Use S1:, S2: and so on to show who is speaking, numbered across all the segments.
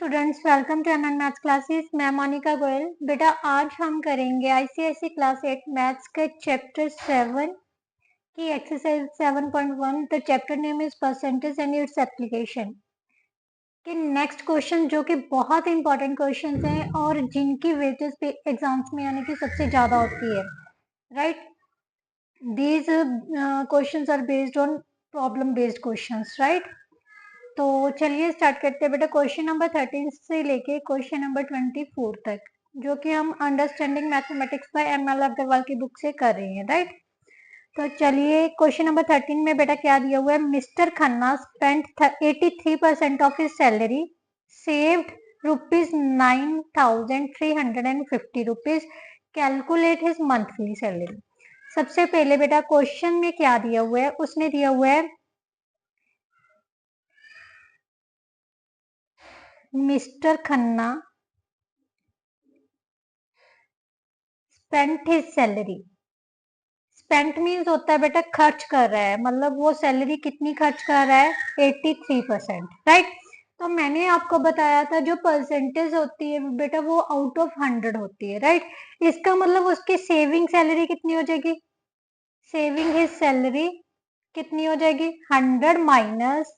S1: Students, welcome to MN maths classes. मैं मोनिका गोयल। बेटा आज हम करेंगे आईसीएसई क्लास 8 मैथ्स के चैप्टर 7 की exercise 7.1। The chapter name is percentage and its application के नेक्स्ट क्वेश्चन, जो कि बहुत इंपॉर्टेंट क्वेश्चन हैं और जिनकी वेटेज पे एग्जाम्स में यानी कि सबसे ज्यादा होती है। Right, these questions are based on problem based questions. Right, तो चलिए स्टार्ट करते हैं बेटा। क्वेश्चन नंबर 13 से लेके क्वेश्चन नंबर 24 तक, जो कि हम understanding mathematics by ML Agarwal की बुक से कर रहे हैं। राइट, तो चलिए क्वेश्चन नंबर 13 में बेटा क्या दिया हुआ है। Mister Khanna spent 83% of his salary, saved ₹9,350। Calculate his monthly salary. सबसे पहले बेटा क्वेश्चन में क्या दिया हुआ है, उसने दिया हुआ है mister Khanna spent his salary. Spent means होता है बेटा खर्च कर रहा है, मतलब वो सैलरी कितनी खर्च कर रहा है, 83%। राइट, तो मैंने आपको बताया था जो परसेंटेज होती है बेटा वो आउट ऑफ 100 होती है। राइट, इसका मतलब उसकी सेविंग सैलरी कितनी हो जाएगी, सेविंग हिज सैलरी कितनी हो जाएगी, 100 minus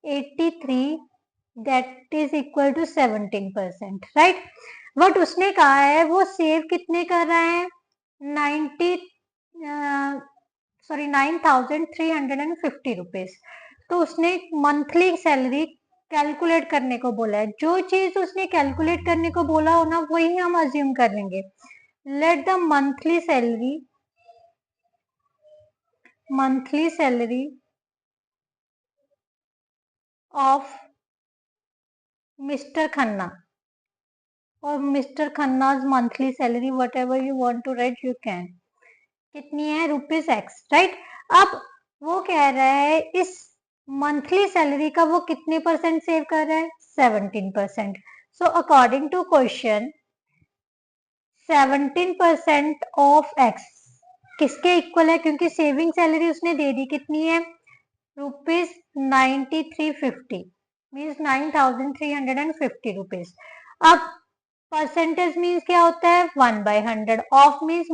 S1: 83, that is equal to 17%। Right, but उसने कहा है वो सेव कितने कर रहा है, 9,350 रुपीज। तो उसने मंथली सैलरी कैलकुलेट करने को बोला है। जो चीज उसने कैलकुलेट करने को बोला हो ना, वही हम अज्यूम कर लेंगे। Let the monthly salary of mister Khanna, और mister Khanna's monthly salary, whatever you want to write you can, कितनी है, ₹X। राइट, अब वो कह रहा है इस मंथली सैलरी का वो कितने परसेंट सेव कर रहा है, 17%। So according to question 17% of X किसके इक्वल है, क्योंकि सेविंग सैलरी उसने दे दी, कितनी है, ₹9350, मीन्स 9,350 रुपीज। अब परसेंटेज मीन्स क्या होता है, 1/100, of means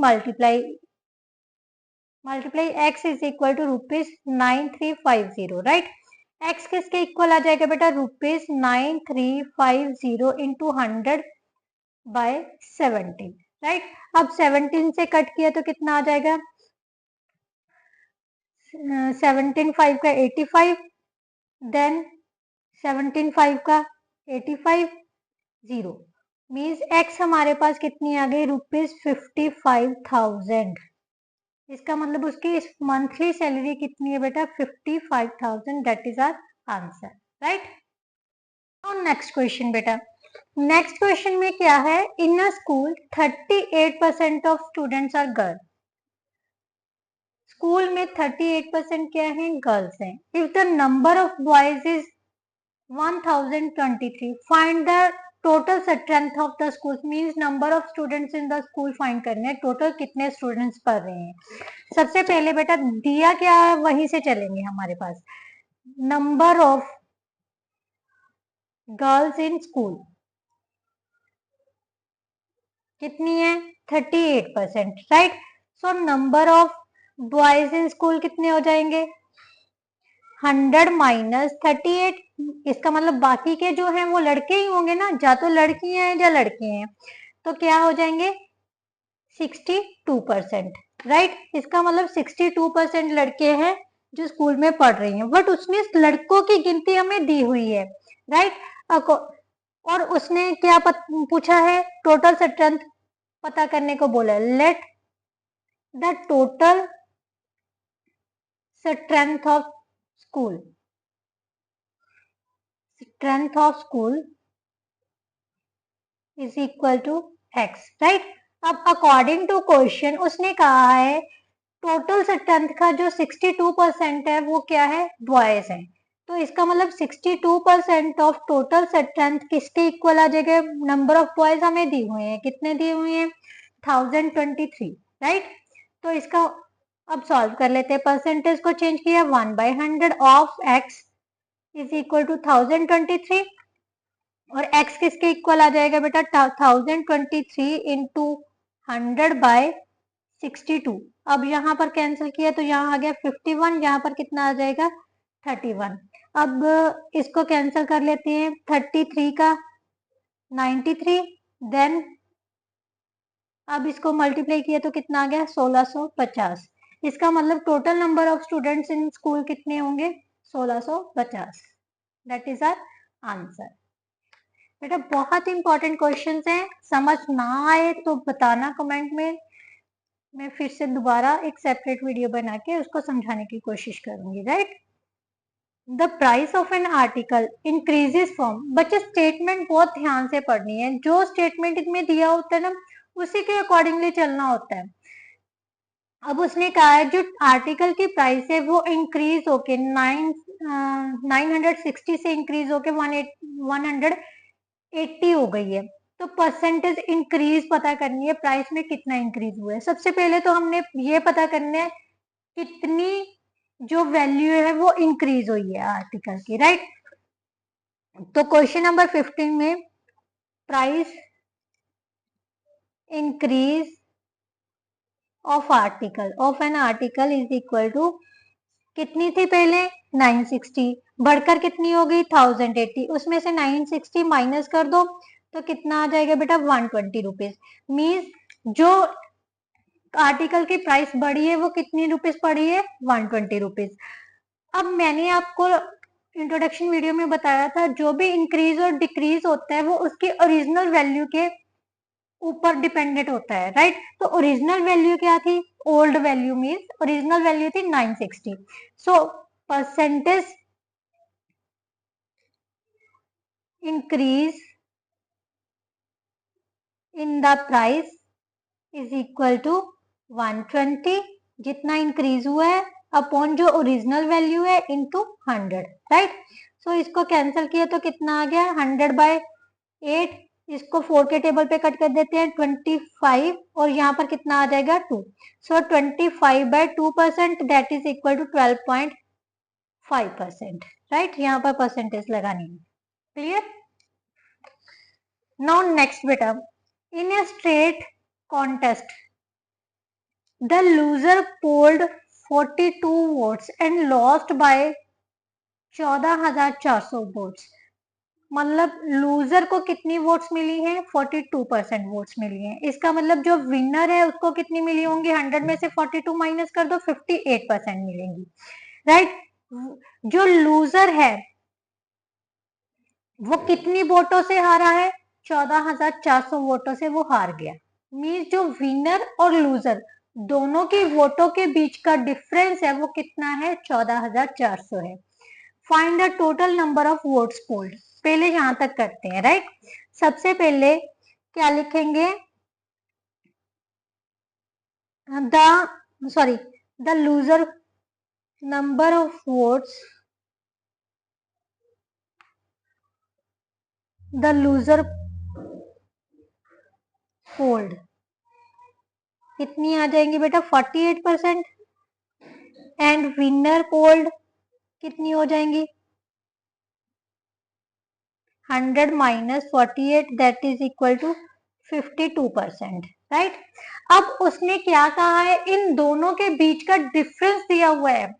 S1: multiply x is equal to ₹9350। Right, x किसके इक्वल आ जाएगा बेटा, ₹9350 इंटू 100/17। राइट, अब 17 से कट किया तो कितना आ जाएगा, 17 का 85, देन 17 का 85, 0, मीन्स x हमारे पास कितनी आ गई, ₹55,000। इसका मतलब उसकी मंथली सैलरी कितनी है बेटा, 55,000। That is our answer. Right, और नेक्स्ट क्वेश्चन बेटा, नेक्स्ट क्वेश्चन में क्या है, in a school 38% of students are girl. School में 38% क्या है, गर्ल्स हैं। If the number of boys is 1023, find the total strength of the school, means number of students in the school find करने हैं, total कितने students पढ़ रहे हैं। सबसे पहले बेटा दिया क्या है, वहीं से चलेंगे हमारे पास। Number of girls in school कितनी है, 38%। Right, so number of boys in school कितने हो जाएंगे, 100 माइनस 38। इसका मतलब बाकी के जो हैं वो लड़के ही होंगे ना, या तो लड़कियां हैं या लड़के हैं, तो क्या हो जाएंगे, 62%। राइट, इसका मतलब 62% लड़के हैं जो स्कूल में पढ़ रही हैं, बट उसने लड़कों की गिनती हमें दी हुई है। राइट, और उसने क्या पूछा है, टोटल स्ट्रेंथ पता करने को बोला है। Let the total strength of school is equal to x। Right, अब अकॉर्डिंग टू क्वेश्चन उसने कहा है टोटल स्ट्रेंथ का जो 62% है वो क्या है, बॉयज है। तो इसका मतलब 62% ऑफ टोटल स्ट्रेंथ किसके इक्वल आ जाएगा, नंबर ऑफ बॉयज हमें दी हुए हैं, कितने दिए हुए हैं, 1023। राइट, तो इसका अब सॉल्व कर लेते हैं। परसेंटेज को चेंज किया, 1/100 of x is equal to 1023। और x किसके इक्वल आ जाएगा बेटा 1023 इंटू 100/62। अब यहाँ पर कैंसिल किया तो यहाँ आ गया 51, यहाँ पर कितना आ जाएगा 31। अब इसको कैंसिल कर लेते हैं, 33 का 93, देन अब इसको मल्टीप्लाई किया तो कितना आ गया 1650। इसका मतलब total number of students in school कितने होंगे 1650। That is our answer. बेटा बहुत इंपॉर्टेंट क्वेश्चंस हैं, समझ ना आए तो बताना कमेंट में, मैं फिर से दोबारा एक सेपरेट वीडियो बना के उसको समझाने की कोशिश करूंगी। Right, the price of an article increases from, बच्चे स्टेटमेंट बहुत ध्यान से पढ़नी है, जो स्टेटमेंट इसमें दिया होता है ना उसी के अकॉर्डिंगली चलना होता है। अब उसने कहा है जो आर्टिकल की प्राइस है वो इंक्रीज होके 960 से इंक्रीज होके 180 हो गई है, तो परसेंटेज इंक्रीज पता करनी है, प्राइस में कितना इंक्रीज हुआ है। सबसे पहले तो हमने ये पता करना है कितनी जो वैल्यू है वो इंक्रीज हुई है आर्टिकल की। राइट, तो क्वेश्चन नंबर 15 में price increase of an article is equal to, कितनी थी पहले 960, बढ़कर कितनी हो गई 1080, उसमें से 960 माइनस कर दो तो कितना आ जाएगा बेटा 120 रुपीज। मीन्स जो आर्टिकल की प्राइस बढ़ी है वो कितनी रुपीज पड़ी है 120 रुपीज। अब मैंने आपको इंट्रोडक्शन वीडियो में बताया था जो भी इंक्रीज और डिक्रीज होता है वो उसकी ओरिजिनल वैल्यू के ऊपर डिपेंडेंट होता है। राइट, तो ओरिजिनल वैल्यू क्या थी, old value means original value थी 960। So percentage increase in the price is equal to 120, जितना इंक्रीज हुआ है अपॉन जो ओरिजिनल वैल्यू है इनटू 100। राइट, सो इसको कैंसिल किया तो कितना आ गया 100/8, इसको 4 के टेबल पे कट कर देते हैं 25, और यहाँ पर कितना आ जाएगा 2। So 25/2% that is equal to 12.5%। Right, यहाँ पर परसेंटेज लगानी है। क्लियर? नाउ नेक्स्ट बेटा, in a straight contest the loser polled 42 votes and lost by 14,400 votes. मतलब लूजर को कितनी वोट्स मिली हैं 42% वोट्स मिली हैं। इसका मतलब जो विनर है उसको कितनी मिली होंगी, 100 में से 42 माइनस कर दो 58% मिलेंगी। राइट, जो लूजर है वो कितनी वोटों से हारा है 14,400 वोटों से वो हार गया। मीन्स जो विनर और लूजर दोनों की वोटों के बीच का डिफरेंस है वो कितना है 14,400 है। Find the total number of votes polled. पहले यहां तक करते हैं। राइट, सबसे पहले क्या लिखेंगे, the loser number of votes, the loser polled कितनी आ जाएंगी बेटा 48%, एंड विनर पोल्ड कितनी हो जाएंगी 100 minus 48 that is equal to 52%। Right, अब उसने क्या कहा है, इन दोनों के बीच का डिफरेंस दिया हुआ है,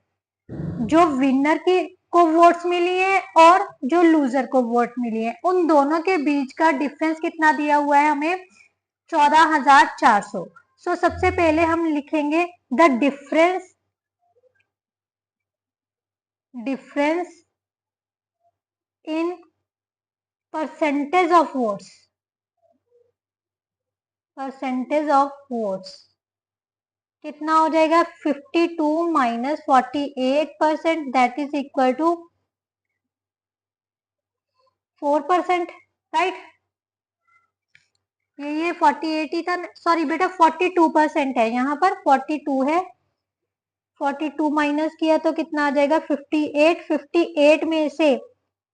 S1: जो विनर की को वोट्स मिली है और जो लूजर को वोट मिली है उन दोनों के बीच का डिफरेंस कितना दिया हुआ है हमें 14,400। सो सबसे पहले हम लिखेंगे the difference in percentage of votes, कितना हो जाएगा 52 minus 48% that is equal to 4%। Right, ये 48 ही था, सॉरी बेटा 42% है, यहाँ पर 42 है, 42 माइनस किया तो कितना आ जाएगा 58, 58 में से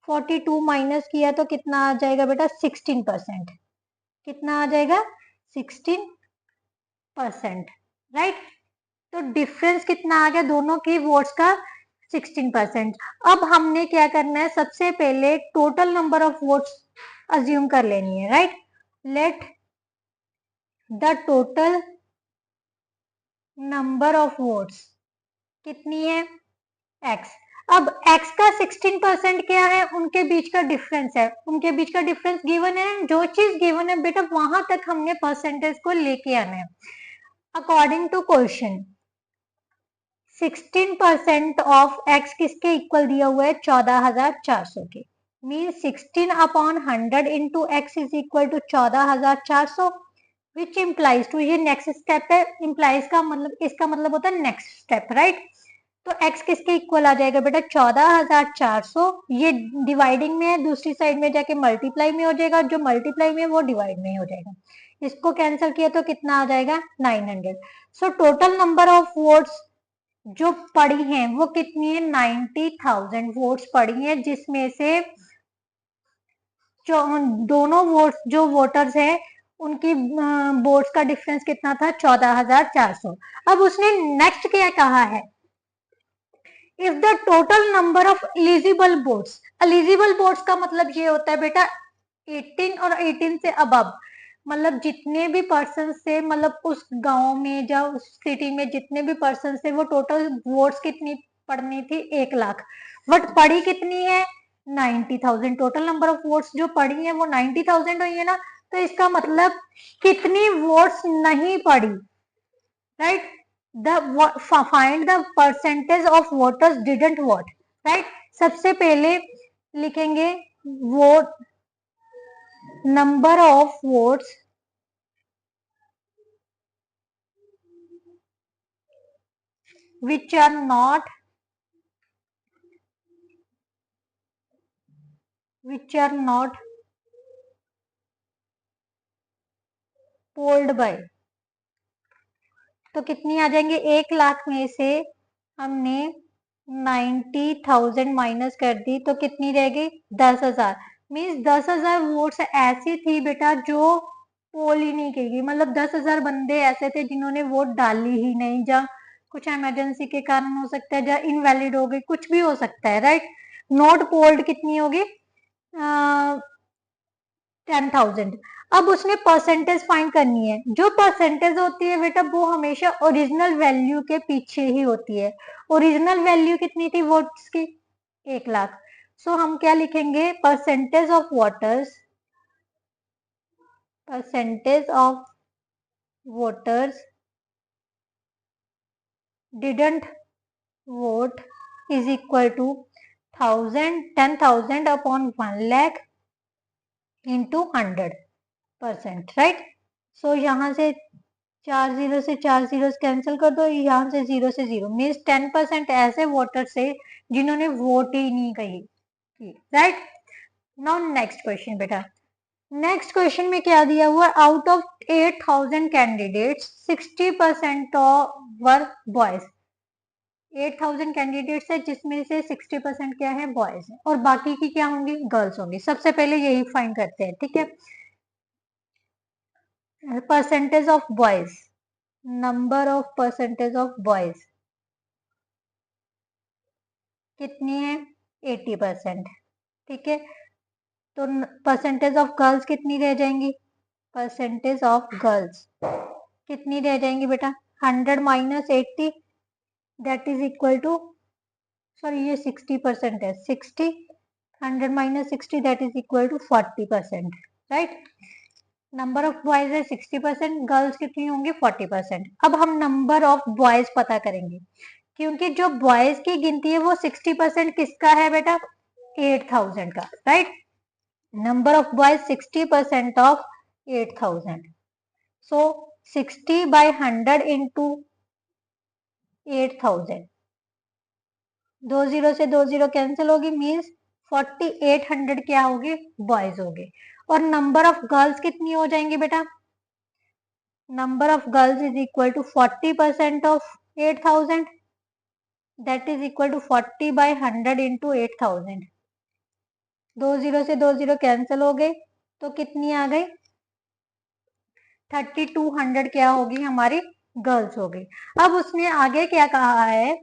S1: 42 माइनस किया तो कितना आ जाएगा बेटा 16%, कितना आ जाएगा 16%। राइट, तो डिफरेंस कितना आ गया दोनों की वोट्स का 16%। अब हमने क्या करना है, सबसे पहले total number of votes assume कर लेनी है, right. Late the total number of votes कितनी है, x। अब x का 16% क्या है, उनके बीच का डिफरेंस है, उनके बीच का डिफरेंस गिवन है, जो चीज गिवन है बेटा वहां तक हमने परसेंटेज को लेके आना है। According to question 16% of x किसके इक्वल दिया हुआ है, 14,400 के। Mean 16/100 into x is equal to 14,400, which implies to, ये नेक्स्ट स्टेप है, इम्प्लाइज का मतलब, इसका मतलब होता है नेक्स्ट स्टेप, राइट। तो x किसके इक्वल आ जाएगा बेटा, 14,400। ये डिवाइडिंग में है, दूसरी साइड में जाके मल्टीप्लाई में हो जाएगा, जो मल्टीप्लाई में है वो डिवाइड में हो जाएगा। इसको कैंसिल किया तो कितना आ जाएगा, 900। So total number of votes जो पड़ी हैं वो कितनी है, 90,000 वोट्स पड़ी हैं, जिसमें से दोनों वोट्स जो वोटर्स हैं उनकी वोट्स का डिफरेंस कितना था, 14,400। अब उसने नेक्स्ट क्या कहा है, if the total number of eligible votes, eligible votes का मतलब ये होता है बेटा 18 और 18 से अबव, मतलब जितने भी पर्सन से, मतलब उस गांव में या उस सिटी में जितने भी पर्सन से, वो टोटल वोट्स कितनी पड़नी थी, 1 लाख, बट पड़ी कितनी है, 90,000। टोटल नंबर ऑफ वोट्स जो पड़ी है वो 90,000 हुई है ना, तो इसका मतलब कितनी वोट्स नहीं पड़ी, right. Find the percentage of voters didn't vote, right. सबसे पहले लिखेंगे vote, number of votes which are not polled by, तो कितनी आ जाएंगे, 1 लाख में से हमने 90,000 माइनस कर दी तो कितनी रह गई, 10,000। मीन्स 10,000 वोट्स ऐसी थी बेटा जो पोल ही नहीं की गई, मतलब 10,000 बंदे ऐसे थे जिन्होंने वोट डाली ही नहीं, या कुछ इमरजेंसी के कारण हो सकता है, या इनवैलिड हो गई, कुछ भी हो सकता है, राइट। नॉट पोल्ड कितनी होगी, 10,000। अब उसने परसेंटेज फाइंड करनी है, जो परसेंटेज होती है बेटा वो हमेशा ओरिजिनल वैल्यू के पीछे ही होती है। ओरिजिनल वैल्यू कितनी थी वोट्स की, 1 लाख। सो हम क्या लिखेंगे, percentage of voters, percentage of voters didn't vote is equal to 10,000 upon 1 lakh into 100%, right. So यहाँ से 4 जीरो से 4 जीरो कैंसिल कर दो, यहाँ से 0 से 0, मीन्स 10% ऐसे वोटर्स थे जिन्होंने वोट ही नहीं कही, राइट। नाउ नेक्स्ट क्वेश्चन बेटा, नेक्स्ट क्वेश्चन में क्या दिया हुआ, out of 8,000 candidates 60% were boys. 8,000 candidates है जिसमें से 60% क्या है, बॉयज है, और बाकी की क्या होंगी, गर्ल्स होंगी। सबसे पहले यही फाइंड करते हैं, ठीक है। Percentage of boys, number of percentage of boys कितनी है, 80%, ठीक है। तो परसेंटेज ऑफ गर्ल्स कितनी रह जाएंगी, परसेंटेज ऑफ गर्ल्स कितनी रह जाएंगी बेटा, 100 minus 80 that is equal to, sorry ये 60% है, 60, 100 minus 60 that is equal to 40%, right. Number of boys है 60%, गर्ल्स कितनी होंगी 40%। अब हम नंबर ऑफ बॉयज पता करेंगे, क्योंकि जो बॉयज की गिनती है वो 60% किसका है बेटा, 8,000 का, right. Number of boys 60% of 8,000, so 60/100 into 8,000, 2 zero से 2 जीरो कैंसिल होगी, मीन्स 4,800 क्या होगी, बॉयज होगी। और नंबर ऑफ गर्ल्स कितनी हो जाएंगी बेटा, number of girls is equal to 40% of 8,000, that is equal to 40/100 into 8,000। 2 zero से 2 जीरो कैंसिल हो गए तो कितनी आ गई, 3,200 क्या होगी, हमारी गर्ल्स होगी। अब उसने आगे क्या कहा है,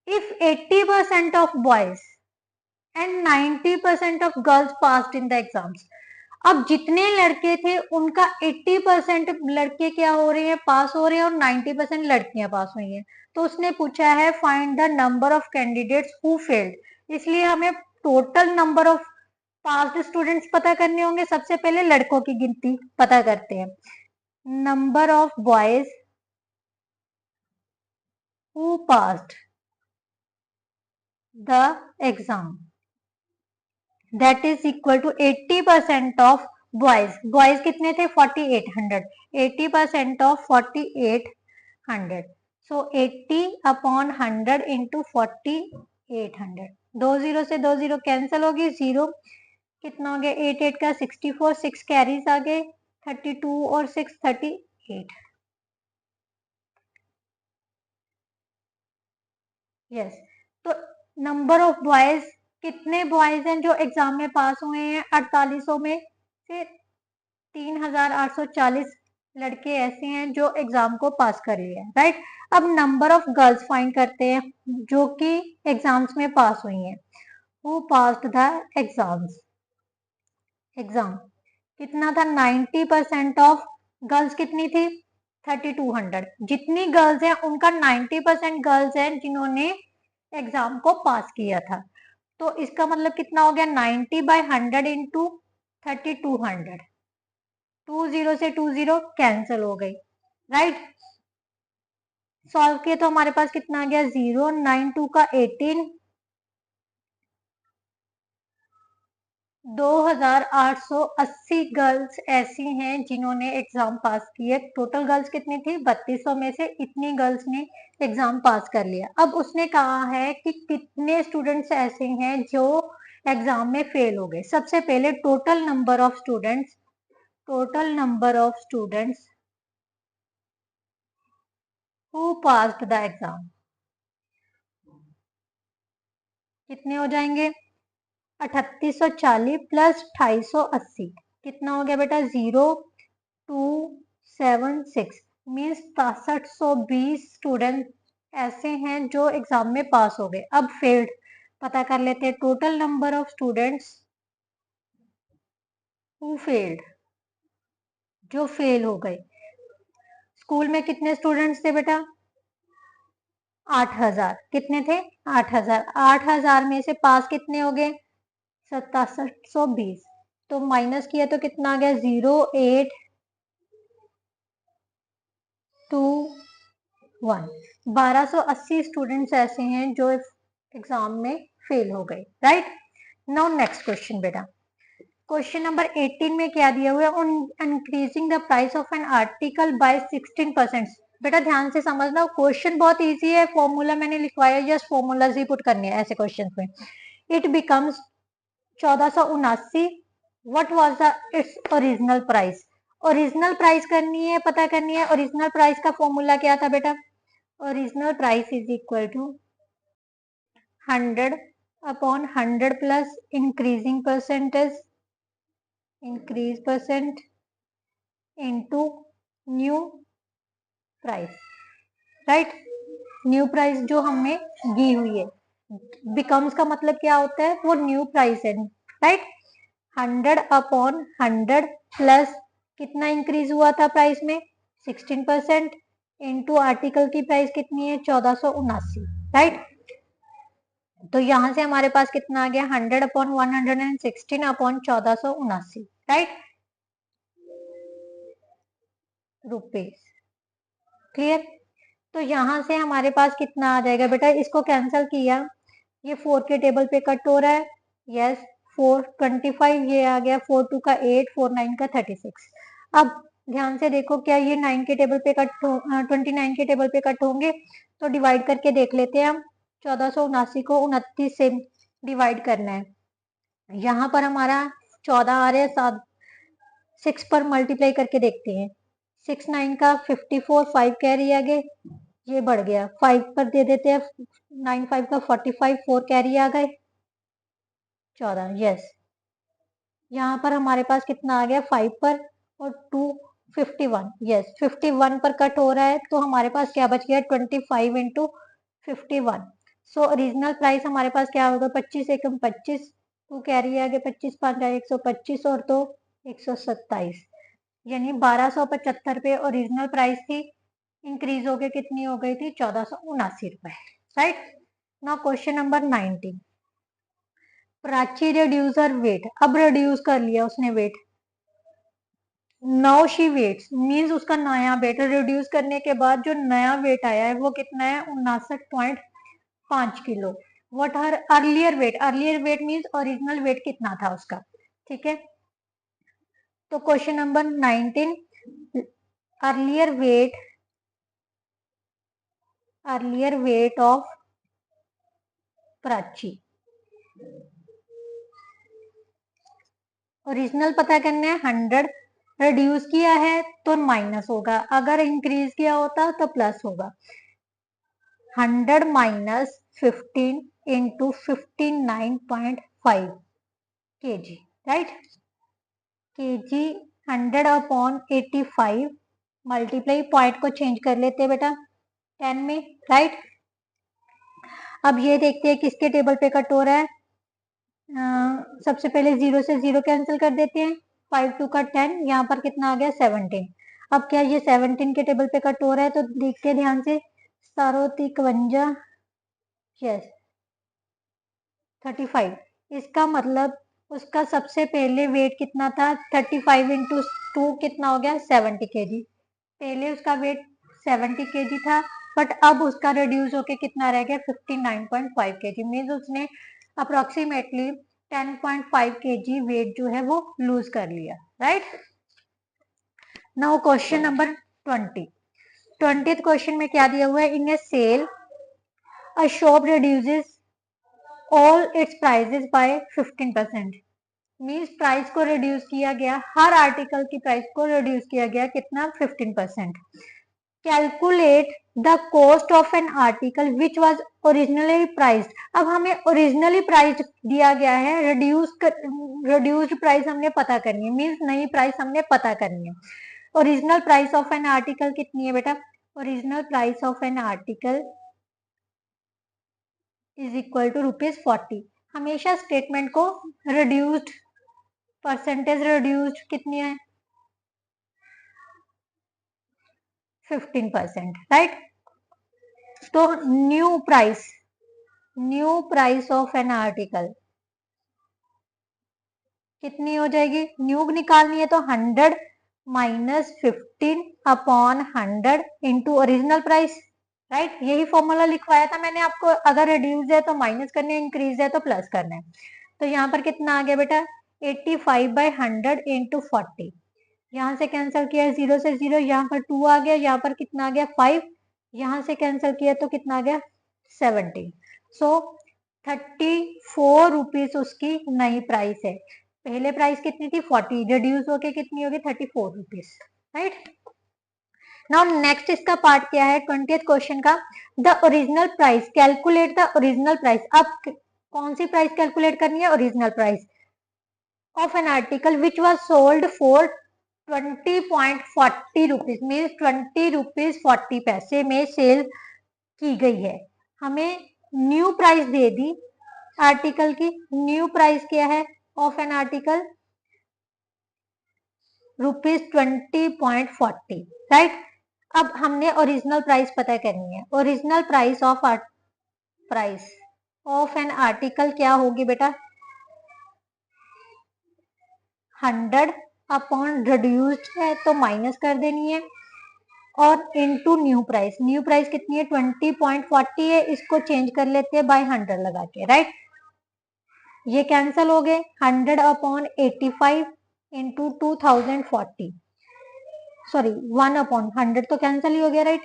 S1: if 80% of boys and 90% of girls passed in the exams, अब जितने लड़के थे उनका 80% लड़के क्या हो रहे हैं, पास हो रहे हैं, और 90% लड़कियां पास हुई हैं। तो उसने पूछा है find the number of candidates who failed, इसलिए हमें total number of passed students पता करने होंगे। सबसे पहले लड़कों की गिनती पता करते हैं। Number of boys who passed the exam that is equal to 80% of boys. Boys कितने थे? 4800. 80% of 4800. So 80 upon 100 into 4800. 2 0 से 2 0 कैंसिल होगी, 0 कितना हो गया? 8 8 का 64, 6 कैरीज आ गए, 32 और 6 38. यस, तो नंबर ऑफ बॉयज, कितने बॉयज हैं जो एग्जाम में पास हुए हैं? 4800 में से 3840 लड़के ऐसे हैं जो एग्जाम को पास कर लिए हैं, राइट। अब नंबर ऑफ गर्ल्स फाइंड करते हैं जो कि एग्जाम्स में पास हुई हैं। Who passed the exams, exam कितना था? 90% ऑफ गर्ल्स कितनी थी? 3200। जितनी गर्ल्स हैं उनका 90% गर्ल्स हैं जिन्होंने एग्जाम को पास किया था। तो इसका मतलब कितना हो गया? 90/100 इंटू 3200। 2 0 से 2 0 कैंसिल हो गई, राइट। सॉल्व किए तो हमारे पास कितना आ गया? 0 9 2 का 18, 2880 गर्ल्स ऐसी हैं जिन्होंने एग्जाम पास किए। टोटल गर्ल्स कितनी थी? 3200 में से इतनी गर्ल्स ने एग्जाम पास कर लिया। अब उसने कहा है कि कितने स्टूडेंट्स ऐसे हैं जो एग्जाम में फेल हो गए। सबसे पहले total number of students, total number of students who passed the exam कितने हो जाएंगे? 3840 प्लस 2880 कितना हो गया बेटा? 0276 मीन्स 6320 स्टूडेंट ऐसे हैं जो एग्जाम में पास हो गए। अब फेल्ड पता कर लेते हैं। Total number of students who failed, जो फेल हो गए। स्कूल में कितने स्टूडेंट्स थे बेटा? 8000। कितने थे? 8000। 8000 में से पास कितने हो गए? 6720। तो माइनस किया तो कितना आ गया? 0821। 1280 स्टूडेंट्स ऐसे हैं जो एग्जाम में फेल हो गए, राइट। नाउ नेक्स्ट क्वेश्चन बेटा, क्वेश्चन नंबर 18 में क्या दिया हुआ है? On increasing the price of an article by 16%। बेटा ध्यान से समझना, क्वेश्चन बहुत इजी है, फॉर्मूला मैंने लिखवाया, जस्ट फॉर्मूलाज ही पुट करने हैं ऐसे क्वेश्चन में। It becomes 1479, what was the its original price. Original price करनी है, पता करनी है। ओरिजिनल प्राइस का फॉर्मूला क्या था बेटा? Original price is equal to 100 upon 100 plus increasing percentage, increase percent into new price, right. New price जो हमने दी हुई है, बिकम्स का मतलब क्या होता है? वो न्यू प्राइस है, राइट। 100 अपॉन 100 प्लस कितना इंक्रीज हुआ था प्राइस में? 16% इनटू आर्टिकल की प्राइस कितनी है? 1479, राइट। तो यहां से हमारे पास कितना आ गया? 100 upon 116 upon 1479, right, rupees. Clear? तो यहां से हमारे पास कितना आ जाएगा बेटा? इसको कैंसिल किया, ये 4 के टेबल पे कट हो रहा है, यस। 425 ये आ गया, 4 2 का 8, 4 9 का 36। अब ध्यान से देखो, क्या ये 9 के टेबल पे कट 29 के टेबल पे कट होंगे? तो डिवाइड करके देख लेते हैं हम। 1479 को 29 से डिवाइड करना है। यहाँ पर हमारा 14 आ रहा है, 7 6 पर मल्टीप्लाई करके देखते हैं। 6 9 का 54, 5 कैरी आ गए, ये बढ़ गया। 5 पर दे देते हैं, 9 5 का 45, 4 कैरी आ गए, 14, यस। यहाँ पर हमारे पास कितना आ गया? 5 पर और 2 51, यस। 51 पर कट हो रहा है तो हमारे पास क्या बच गया? 25 इंटू 51। सो ओरिजिनल प्राइस हमारे पास क्या होगा, 25 एकम 25, टू कैरी आगे 25 5 125 और तो 127, यानी 1275 पे ओरिजिनल प्राइस थी, इंक्रीज हो गई कितनी हो गई थी 1479 रुपए, right. Now question number 19, Prachi reduce her weight, अब रिड्यूस कर लिया उसने weight, now she weighs means उसका नया वेट, रिड्यूस करने के बाद जो नया वेट आया है वो कितना है 59.5 kilo. What her earlier weight, earlier weight means original weight कितना था उसका, ठीक है। तो question number 19, earlier weight of Prachi, original पता करना है, 100 रिड्यूस किया है तो माइनस होगा, अगर इंक्रीज किया होता तो प्लस होगा। 100 minus 15 into 59.5 kg, right. kg 100 upon 85 multiply, point को चेंज कर लेते हैं बेटा 10 में, राइट। अब ये देखते हैं किसके टेबल पे कट हो रहा है, सबसे पहले 0 से 0 कैंसिल कर देते हैं, 5 2 का 10, यहाँ पर कितना आ गया 17। अब क्या ये 17 के टेबल पे कट हो रहा है, तो देखते हैं ध्यान से, 51, यस 35, इसका मतलब उसका सबसे पहले वेट कितना था 35 इंटू 2 कितना हो गया 70 kg, पहले उसका वेट 70 kg था, बट अब उसका रिड्यूस होके कितना रह गया 59.5 kg, मीन्स उसने अप्रोक्सीमेटली 10.5 kg वेट जो है वो लूज कर लिया, right. Now question number 20th question में क्या दिया हुआ है, in a sale a shop reduces all its prices by 15%, means price को रिड्यूस किया गया, हर आर्टिकल की प्राइस को रिड्यूस किया गया कितना 15%। Calculate the cost of an article which was originally priced, अब हमें ओरिजिनली प्राइस दिया गया है, रिड्यूस्ड प्राइस हमने पता करनी है, मीन्स नई प्राइस हमने पता करनी है। Original price of an article कितनी है बेटा, original price of an article is equal to ₹40, हमेशा स्टेटमेंट को रिड्यूस्ड, परसेंटेज रिड्यूस्ड कितनी है 15%, राइट। तो new price of an article कितनी हो जाएगी, न्यू निकालनी है तो 100 minus 15 upon 100 into original price, right. यही फॉर्मूला लिखवाया था मैंने आपको, अगर रिड्यूस है तो माइनस करना है, इंक्रीज है तो प्लस करना है। तो यहाँ पर कितना आ गया बेटा 85/100 इंटू 40, यहाँ से कैंसिल किया 0 से 0, यहाँ पर 2 आ गया, यहाँ पर कितना आ गया 5, यहाँ से कैंसिल किया तो कितना आ गया 17। सो 34 रुपीज उसकी नई प्राइस है, पहले प्राइस कितनी थी 40, रिड्यूस होके कितनी होगी 34 रुपीज, राइट। नाउ नेक्स्ट इसका पार्ट क्या है 20th क्वेश्चन का, the original price, calculate the original price, अब कौन सी प्राइस कैलकुलेट करनी है, original price of an article which was sold for 20.40 rupees, means 20 rupees 40 पैसे में सेल की गई है, हमें न्यू प्राइस दे दी आर्टिकल की, न्यू प्राइस क्या है ऑफ एन आर्टिकल ₹20.40, राइट। अब हमने ओरिजिनल प्राइस पता करनी है, original price of an article क्या होगी बेटा 100 अपॉन रिड्यूस्ड है तो माइनस कर देनी है, और इनटू न्यू प्राइस कितनी है 20.40 है, इसको चेंज कर लेते हैं बाय 100 लगा के, राइट। ये कैंसिल हो गए, 100 अपॉन 85 इंटू 2040, सॉरी 1 अपॉन 100 तो कैंसिल ही हो गया, राइट।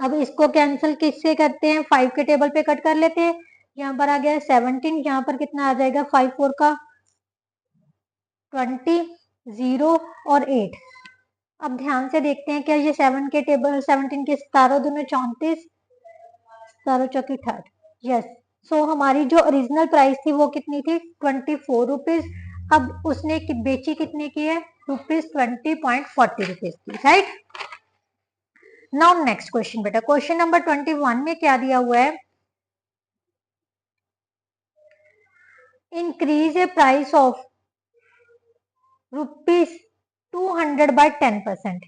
S1: अब इसको कैंसिल किससे करते हैं, 5 के टेबल पे कट कर लेते हैं, यहाँ पर आ गया 17, यहाँ पर कितना आ जाएगा 5 4 का 20, 0 और 8। अब ध्यान से देखते हैं क्या ये 7 के टेबल 17 के 17 दूनी 34, 17 चौकी 60, यस। सो हमारी जो ओरिजिनल प्राइस थी वो कितनी थी 24 रुपीज, अब उसने बेची कितने की है ₹20.40 की, राइट। नाउ नेक्स्ट क्वेश्चन बेटा, क्वेश्चन नंबर 21 में क्या दिया हुआ है, increase a price of rupees 200 by 10%,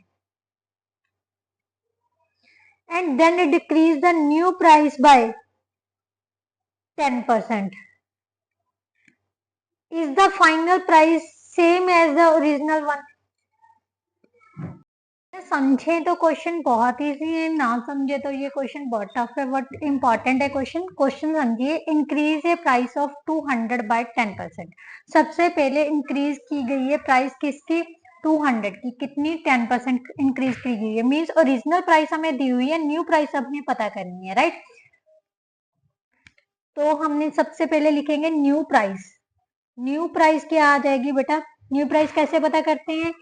S1: and then it decrease the new price by 10%. Is the final price same as the original one? समझे तो क्वेश्चन बहुत इजी है, ना समझे तो ये क्वेश्चन बहुत टफ है, बट इम्पॉर्टेंट है क्वेश्चन। क्वेश्चन समझिए, increase a price of 200 by 10%। सबसे पहले इंक्रीज की गई है प्राइस किसकी, 200 की। कितनी, 10% इंक्रीज की गई है। मीन्स ओरिजिनल प्राइस हमें दी हुई है, न्यू प्राइस हमें पता करनी है, राइट। तो हमने सबसे पहले लिखेंगे न्यू प्राइस। न्यू प्राइस क्या आ जाएगी बेटा, न्यू प्राइस कैसे पता करते हैं,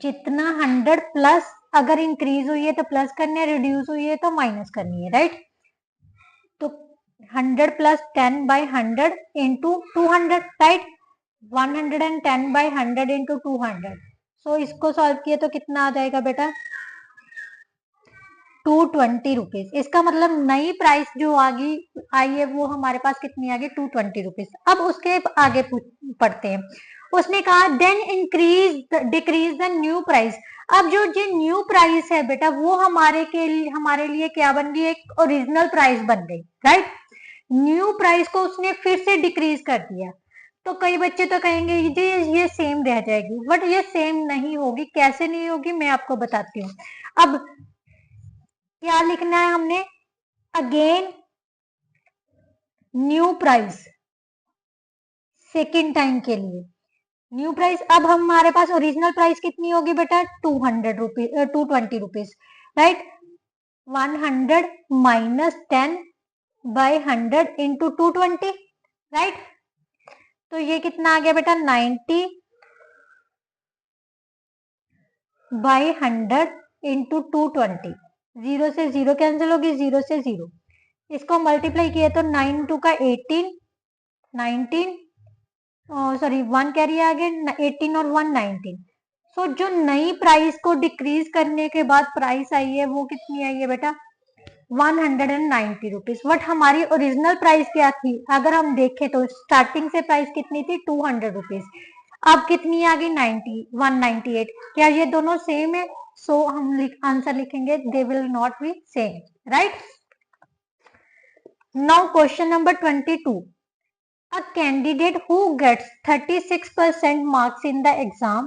S1: जितना 100 प्लस, अगर इंक्रीज हुई है तो प्लस करनी है, रिड्यूस हुई है तो माइनस करनी है, राइट। तो 100 plus 10 by 100 into 200, right. 110 by 100 into 200। सो इसको सॉल्व किए तो कितना आ जाएगा बेटा, 220 रुपीज। इसका मतलब नई प्राइस जो आई है वो हमारे पास कितनी आ गई, 220 रुपीज। अब उसके आगे पढ़ते हैं। उसने कहा then increase decrease the new price. अब जो न्यू प्राइस है बेटा वो हमारे लिए क्या बन गई, एक ओरिजिनल प्राइस बन गई, राइट। न्यू प्राइस को उसने फिर से डिक्रीज कर दिया। तो कई बच्चे तो कहेंगे ये सेम रह जाएगी, बट ये सेम नहीं होगी। कैसे नहीं होगी, मैं आपको बताती हूँ। अब क्या लिखना है हमने, again new price, second time के लिए न्यू प्राइस। अब हमारे पास ओरिजिनल प्राइस कितनी होगी बेटा, 220 rupees, right. 100 minus 10 by 100 into 220, right. तो ये कितना आ गया बेटा, 90 बाई 100 इंटू 220। 0 से 0 कैंसिल होगी, 0 से 0। इसको मल्टीप्लाई किया तो 9 टू का 18, 19 सॉरी 1 कैरी आ गया, 18 और 1 19। सो जो नई प्राइस को डिक्रीज करने के बाद प्राइस आई है वो कितनी आई है बेटा, 190 रुपीज। बट हमारी ओरिजिनल प्राइस क्या थी, अगर हम देखें तो स्टार्टिंग से प्राइस कितनी थी, 200 रुपीज। अब कितनी आ गई, 198। क्या ये दोनों सेम है, सो हम आंसर लिखेंगे they will not be same, right. Now question number 22। A candidate who gets 36% marks in the exam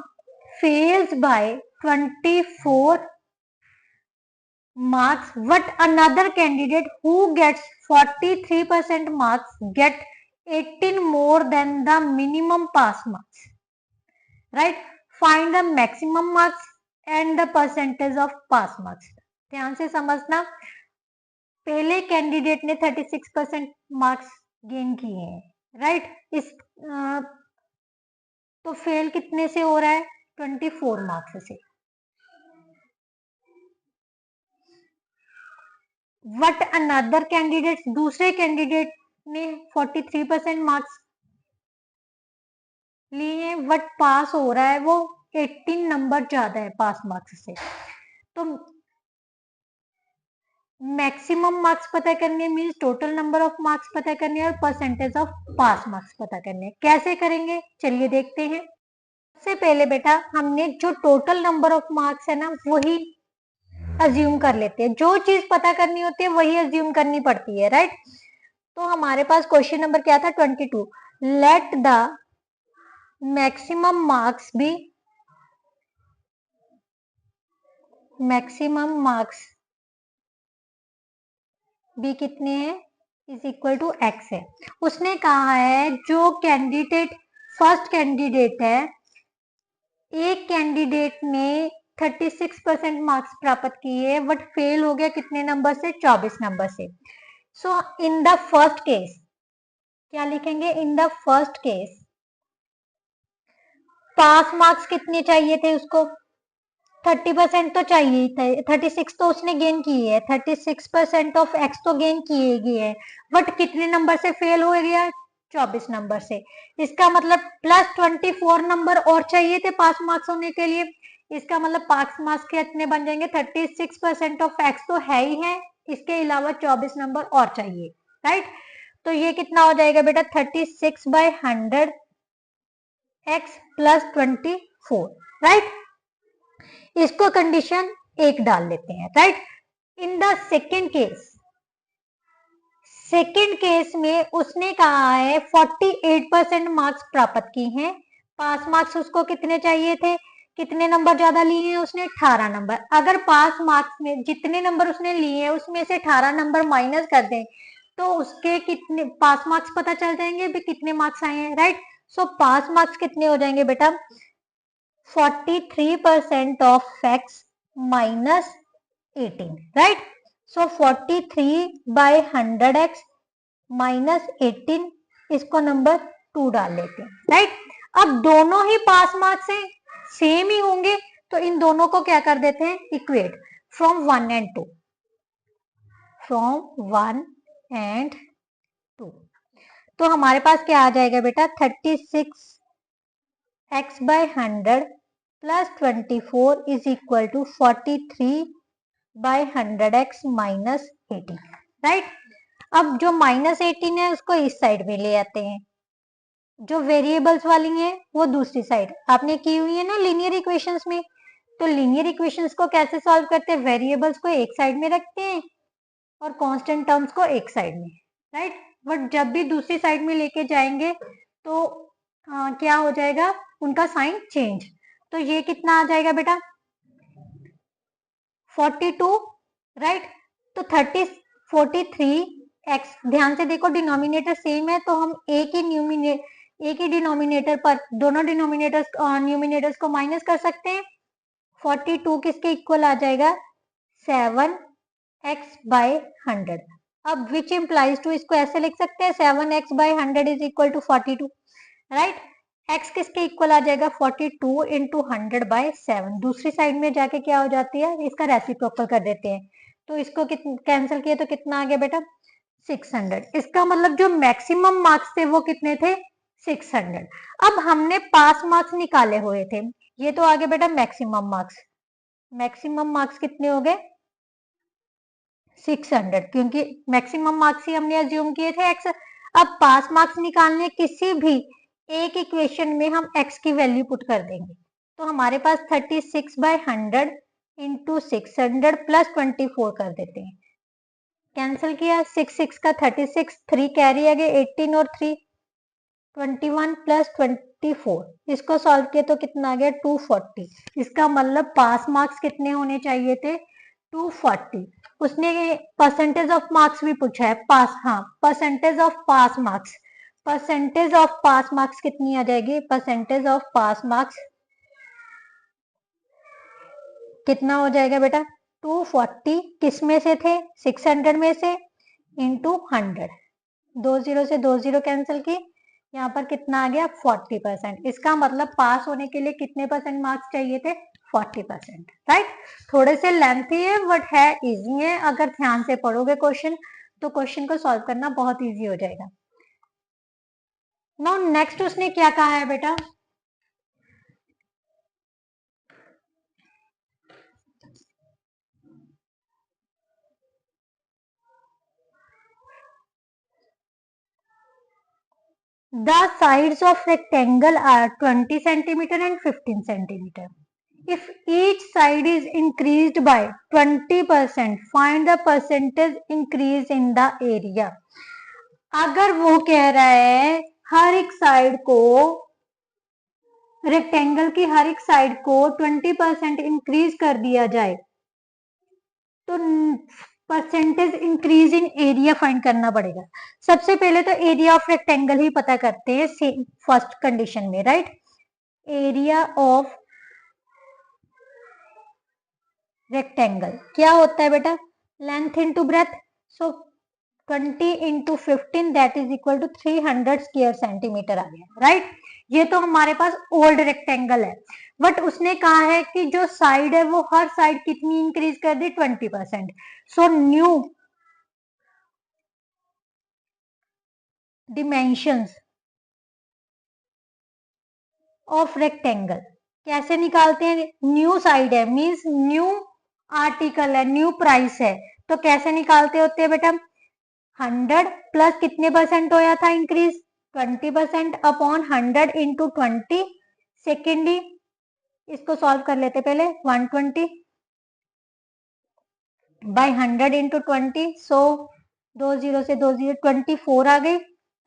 S1: fails by 24 marks, but another candidate who gets 43% marks get 18 more than the minimum pass marks, right? Find the maximum marks and the percentage of pass marks. ध्यान से समझना, पहले candidate ने 36% marks gain किए हैं, right. इस तो fail कितने से हो रहा है, 24 मार्क्स से। वट अनदर कैंडिडेट, दूसरे कैंडिडेट ने 43% मार्क्स लिए, वट पास हो रहा है वो 18 नंबर ज्यादा है पास मार्क्स से। तो मैक्सिमम मार्क्स पता करने means total number of marks पता करने और परसेंटेज ऑफ पास मार्क्स पता करने। कैसे करेंगे, चलिए देखते हैं। सबसे पहले बेटा हमने जो टोटल नंबर ऑफ मार्क्स है ना वही अज्यूम कर लेते हैं। जो चीज पता करनी होती है वही अज्यूम करनी पड़ती है, राइट। तो हमारे पास क्वेश्चन नंबर क्या था, 22। लेट द मैक्सिमम मार्क्स भी, मैक्सिमम मार्क्स भी कितने हैं, इज इक्वल टू एक्स है। उसने कहा है जो कैंडिडेट फर्स्ट कैंडिडेट है, एक कैंडिडेट ने 36% मार्क्स प्राप्त किए बट फेल हो गया कितने नंबर से, 24 नंबर से। सो इन द फर्स्ट केस क्या लिखेंगे, in the first case pass marks कितने चाहिए थे उसको, 30% तो चाहिए थे। 36 तो उसने गेन किए है, 36% ऑफ एक्स तो गेन किए गए हैं, बट कितने नंबर से फेल हो गया, 24 नंबर से। इसका मतलब प्लस 24 नंबर और चाहिए थे पास मार्क्स होने के लिए। इसका मतलब पास मार्क्स कितने बन जाएंगे, 36% ऑफ एक्स तो है ही है, इसके अलावा 24 नंबर और चाहिए, राइट। तो ये कितना हो जाएगा बेटा 36/100 x प्लस 24, राइट। इसको कंडीशन 1 डाल लेते हैं, right. In the second case में उसने कहा है 48% मार्क्स प्राप्त की हैं। पास मार्क्स उसको कितने चाहिए थे, कितने नंबर ज्यादा लिए हैं उसने, 18 नंबर। अगर पास मार्क्स में जितने नंबर उसने लिए हैं उसमें से 18 नंबर माइनस कर दें तो उसके कितने पास मार्क्स पता चल जाएंगे भी कितने मार्क्स आए हैं, राइट। सो पास मार्क्स कितने हो जाएंगे बेटा 43% of x minus 18, right? So 43/100x minus 18, इसको नंबर 2 डाल लेते हैं, राइट। अब दोनों ही पास मार्क्स हैं, सेम ही होंगे, तो इन दोनों को क्या कर देते हैं equate from 1 and 2, from 1 and 2। तो हमारे पास क्या आ जाएगा बेटा 36x/100 plus 24 is equal to 43/100x minus 18, right. अब जो माइनस 18 है उसको इस साइड में ले आते हैं, जो वेरिएबल्स वाली है वो दूसरी साइड आपने की हुई है ना लीनियर इक्वेशंस में। तो लीनियर इक्वेशंस को कैसे सॉल्व करते हैं, वेरिएबल्स को एक साइड में रखते हैं और कांस्टेंट टर्म्स को एक साइड में, राइट। बट जब भी दूसरी साइड में लेके जाएंगे तो क्या हो जाएगा उनका साइन चेंज। तो ये कितना आ जाएगा बेटा 42, राइट। तो 43x, ध्यान से देखो डिनोमिनेटर सेम है तो हम एक ही डिनोमिनेटर पर दोनों न्यूमिनेटर्स को माइनस कर सकते हैं। 42 किसके इक्वल आ जाएगा 7x/100। अब विच इम्प्लाइज टू, इसको ऐसे लिख सकते हैं 7x/100 is equal to 42, right. x किसके इक्वल आ जाएगा 42 इंटू 100/7। दूसरी साइड में जाके क्या हो जाती है इसका रेसिप्रोकल कर देते हैं, तो इसको कैंसिल किया तो कितना आ गया बेटा 600। इसका मतलब जो मैक्सिमम मार्क्स थे वो कितने थे 600। अब हमने पास मार्क्स निकाले हुए थे, ये तो आ गए बेटा मैक्सिमम मार्क्स। मैक्सिमम मार्क्स कितने हो गए 600, क्योंकि मैक्सिमम मार्क्स ही हमने अज्यूम किए थे x। अब पास मार्क्स निकालने किसी भी एक इक्वेशन में हम x की वैल्यू पुट कर देंगे, तो हमारे पास 36/100 इंटू 600 प्लस 24 कर देते हैं। कैंसिल किया 6 का 36, 3 कैरी आ गए 18 और 3 21 प्लस 24, इसको सॉल्व किया तो कितना आ गया 240। इसका मतलब पास मार्क्स कितने होने चाहिए थे 240। उसने परसेंटेज ऑफ मार्क्स भी पूछा है, पास, हाँ percentage of pass marks, percentage of pass marks कितनी आ जाएगी, परसेंटेज ऑफ पास मार्क्स कितना हो जाएगा बेटा 240, किस में से थे 600 में से इंटू 100, 20 से 20 कैंसिल की, यहाँ पर कितना आ गया 40%। इसका मतलब पास होने के लिए कितने परसेंट मार्क्स चाहिए थे 40%, राइट। थोड़े से लेंथी है बट है इजी है, अगर ध्यान से पढ़ोगे क्वेश्चन तो क्वेश्चन को सॉल्व करना बहुत इजी हो जाएगा। नाउ नेक्स्ट उसने क्या कहा है बेटा, the sides of rectangle are 20 centimeter and 15 centimeter. If each side is increased by 20%, find the percentage increase in the area. अगर वो कह रहा है हर एक साइड को, रेक्टेंगल की हर एक साइड को 20% इंक्रीज कर दिया जाए तो परसेंटेज इंक्रीज इन एरिया फाइंड करना पड़ेगा। सबसे पहले तो एरिया ऑफ रेक्टेंगल ही पता करते हैं फर्स्ट कंडीशन में, राइट। एरिया ऑफ रेक्टेंगल क्या होता है बेटा length into breadth, so 20 into 15 that is equal to 300 square centimetre आ गया, राइट। ये तो हमारे पास ओल्ड रेक्टेंगल है, बट उसने कहा है कि जो साइड है वो हर साइड कितनी इंक्रीज कर दी 20%। So new dimensions of rectangle कैसे निकालते हैं, न्यू साइड है मींस न्यू आर्टिकल है, न्यू प्राइस है, तो कैसे निकालते होते हैं बेटा 100 प्लस कितने परसेंट होया था इंक्रीज 20% अपॉन 100 इंटू 20 सेकेंडली इसको सॉल्व कर लेते पहले 120 बाय 100 इंटू 20 सो 20 से 20 24 आ गई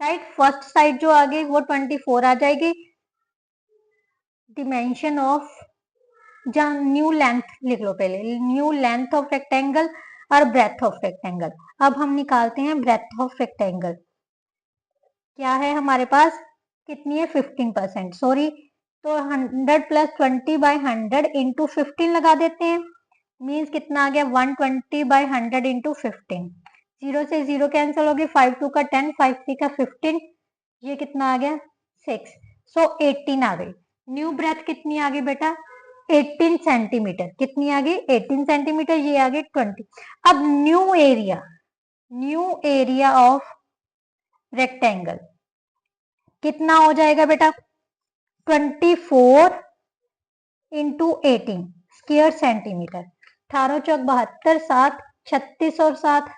S1: राइट फर्स्ट साइड जो आ गई वो 24 आ जाएगी डिमेंशन ऑफ जहाँ न्यू लेंथ लिख लो पहले न्यू लेंथ ऑफ रेक्टेंगल और ब्रेथ ऑफ रेक्टेंगल अब हम निकालते हैं ब्रेथ ऑफ रेक्टेंगल क्या है हमारे पास कितनी है 15% सॉरी तो 100 प्लस 20 बाई 100 इंटू 15 लगा देते हैं मीन्स कितना आ गया 120 बाई 100 इंटू 15 जीरो से जीरो कैंसिल हो गया 5 2 का 10 5 3 का 15 ये कितना आ गया 6 सो 18 आ गई न्यू ब्रेथ कितनी आ गई बेटा 18 सेंटीमीटर कितनी आ गई 18 सेंटीमीटर ये आ गई 20 अब न्यू एरिया ऑफ रेक्टेंगल कितना हो जाएगा बेटा 24 इंटू 18 स्क्वायर सेंटीमीटर 18 चौक 72 7 36 और 7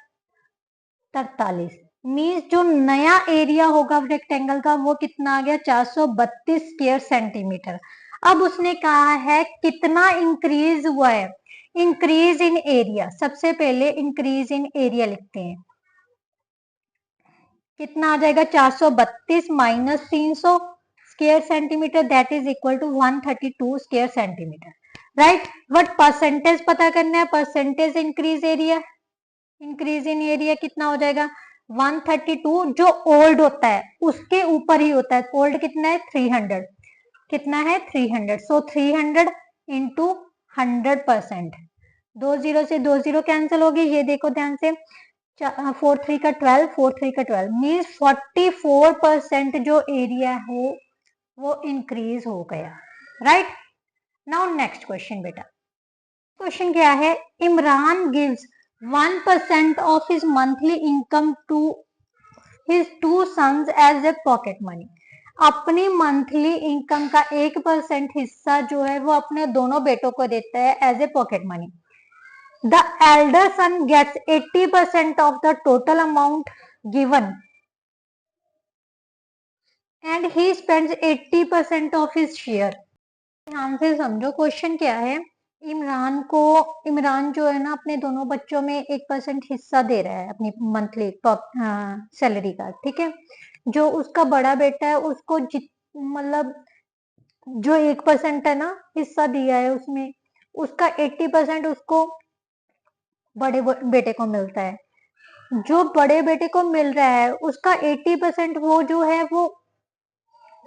S1: 43 मीन्स जो नया एरिया होगा रेक्टेंगल का वो कितना आ गया 432 स्क्वायर सेंटीमीटर अब उसने कहा है कितना इंक्रीज हुआ है इंक्रीज इन एरिया सबसे पहले इंक्रीज इन एरिया लिखते हैं कितना आ जाएगा 432 minus 300 square centimetre that is equal to 132 square centimetre right but percentage पता करना है परसेंटेज इंक्रीज इन एरिया कितना हो जाएगा 132 जो ओल्ड होता है उसके ऊपर ही होता है ओल्ड कितना है 300 कितना है 300 सो 300 इंटू 100% 20 से 20 कैंसिल होगी ये देखो ध्यान से 4 3 का 12 4 3 का 12 मीन्स 44% जो एरिया हो वो इंक्रीज हो गया राइट नाउ नेक्स्ट क्वेश्चन बेटा क्वेश्चन क्या है Imran gives 1% of his monthly income to his two sons as a pocket money अपनी मंथली इनकम का 1% हिस्सा जो है वो अपने दोनों बेटों को देता है as a pocket money the elder son gets 80% of the total amount given and he spends 80% of his share ध्यान से समझो क्वेश्चन क्या है इमरान जो है ना अपने दोनों बच्चों में 1% हिस्सा दे रहा है अपनी मंथली सैलरी का ठीक है जो उसका बड़ा बेटा है उसको मतलब जो 1% है ना हिस्सा दिया है उसमें उसका 80% उसको बड़े बेटे को मिलता है जो बड़े बेटे को मिल रहा है उसका 80% वो जो है वो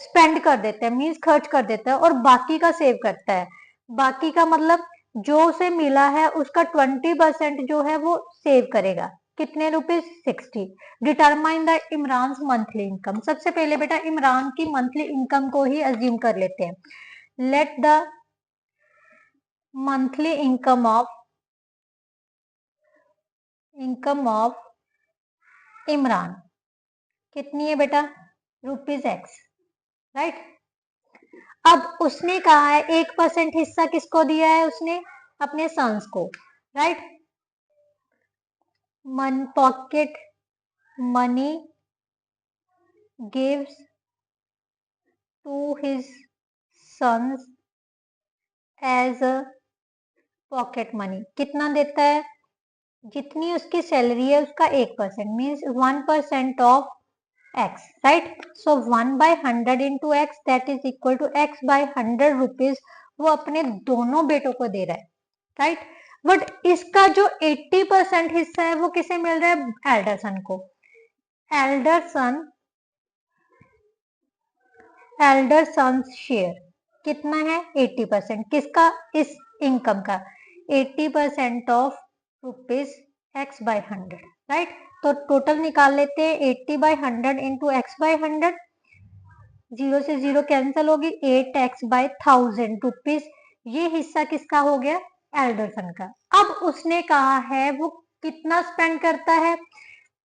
S1: स्पेंड कर देता है मीन्स खर्च कर देता है और बाकी का सेव करता है बाकी का मतलब जो उसे मिला है उसका 20% जो है वो सेव करेगा कितने rupees 60 determine the Imran monthly income सबसे पहले बेटा इमरान की मंथली इनकम को ही अज्यूम कर लेते हैं late the monthly income of Imran कितनी है बेटा ₹X राइट अब उसने कहा है 1% हिस्सा किसको दिया है उसने अपने सन्स को right pocket money gives to his sons as a pocket money कितना देता है जितनी उसकी सैलरी है उसका 1% means 1% of x right so 1/100 into x that is equal to x/100 rupees वो अपने दोनों बेटों को दे रहा है राइट बट इसका जो 80% हिस्सा है वो किसे मिल रहा है एल्डर सन को एल्डर सन शेयर कितना है 80% किसका इस इनकम का 80% ऑफ ₹X/100 राइट तो टोटल निकाल लेते हैं 80/100 इंटू x/100 जीरो से जीरो कैंसिल होगी 8x/1000 ये हिस्सा किसका हो गया एल्डर सन का अब उसने कहा है वो कितना स्पेंड करता है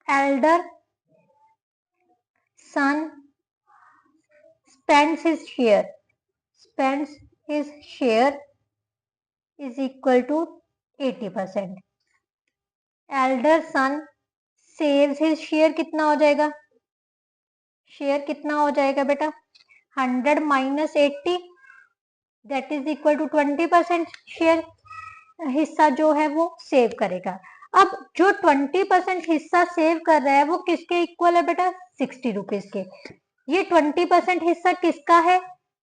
S1: elder son spends his share is equal to 80% elder son saves his share कितना हो जाएगा, शेयर कितना हो जाएगा बेटा, 100 minus 80 that is equal to 20% share, हिस्सा जो है वो सेव करेगा। अब जो 20% हिस्सा सेव कर रहा है वो किसके इक्वल है बेटा, 60 रुपीज के। ये 20% हिस्सा किसका है,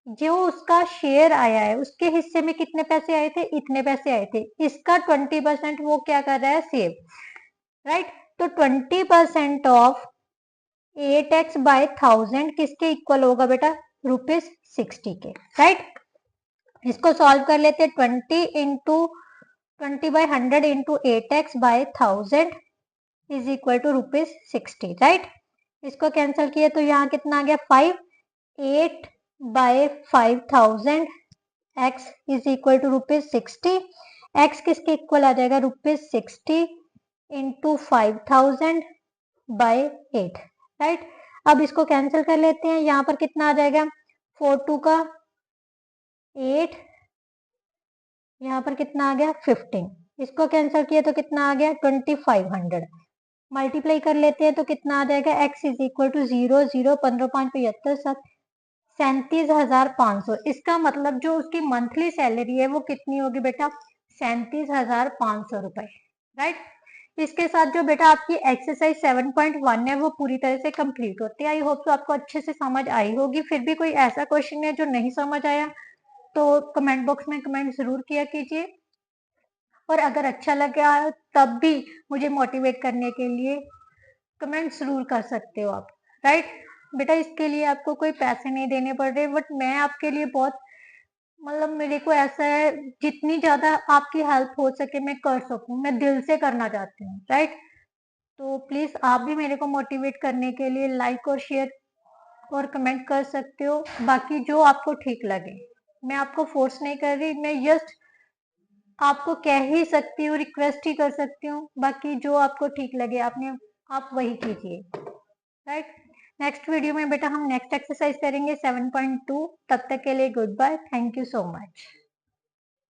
S1: जो उसका शेयर आया है उसके हिस्से में कितने पैसे आए थे, इतने पैसे आए थे, इसका 20% वो क्या कर रहा है, सेव, राइट। तो 20% ऑफ 8x बाय 1000 किसके इक्वल होगा बेटा, ₹60 के, राइट। इसको सॉल्व कर लेते हैं, 20 by 100 into 8x by 1000 is equal to ₹60, right. इसको कैंसिल किया तो यहाँ कितना आ गया 5, 8 by 5000 x is equal to ₹60, x किसके इक्वल आ जाएगा, ₹60 इंटू 5000 बाय 8, राइट। अब इसको कैंसिल कर लेते हैं, यहाँ पर कितना आ जाएगा, 4 2 का 8, यहाँ पर कितना आ गया 15, इसको कैंसिल किया तो कितना आ गया 2500, मल्टीप्लाई कर लेते हैं तो कितना आ जाएगा, x इज इक्वल टू 0 0 15 5 75 7 37,500। इसका मतलब जो उसकी मंथली सैलरी है वो कितनी होगी बेटा, 37,500 रुपए, राइट। इसके साथ जो बेटा आपकी एक्सरसाइज 7.1 है वो पूरी तरह से कंप्लीट होती है। आई होप तो आपको अच्छे से समझ आई होगी। फिर भी कोई ऐसा क्वेश्चन है जो नहीं समझ आया तो कमेंट बॉक्स में कमेंट जरूर किया कीजिए, और अगर अच्छा लगा तब भी मुझे मोटिवेट करने के लिए कमेंट जरूर कर सकते हो आप, राइट। बेटा इसके लिए आपको कोई पैसे नहीं देने पड़ रहे, बट मैं आपके लिए बहुत, मतलब मेरे को ऐसा है जितनी ज्यादा आपकी हेल्प हो सके मैं कर सकूं, मैं दिल से करना चाहती हूँ, राइट। तो प्लीज आप भी मेरे को मोटिवेट करने के लिए लाइक और शेयर और कमेंट कर सकते हो, बाकी जो आपको ठीक लगे। मैं आपको फोर्स नहीं कर रही, मैं जस्ट आपको कह ही सकती हूँ, रिक्वेस्ट ही कर सकती हूँ, बाकी जो आपको ठीक लगे आप वही कीजिए, राइट। नेक्स्ट वीडियो में बेटा हम नेक्स्ट एक्सरसाइज करेंगे 7.2। तब तक के लिए good bye, thank you so much.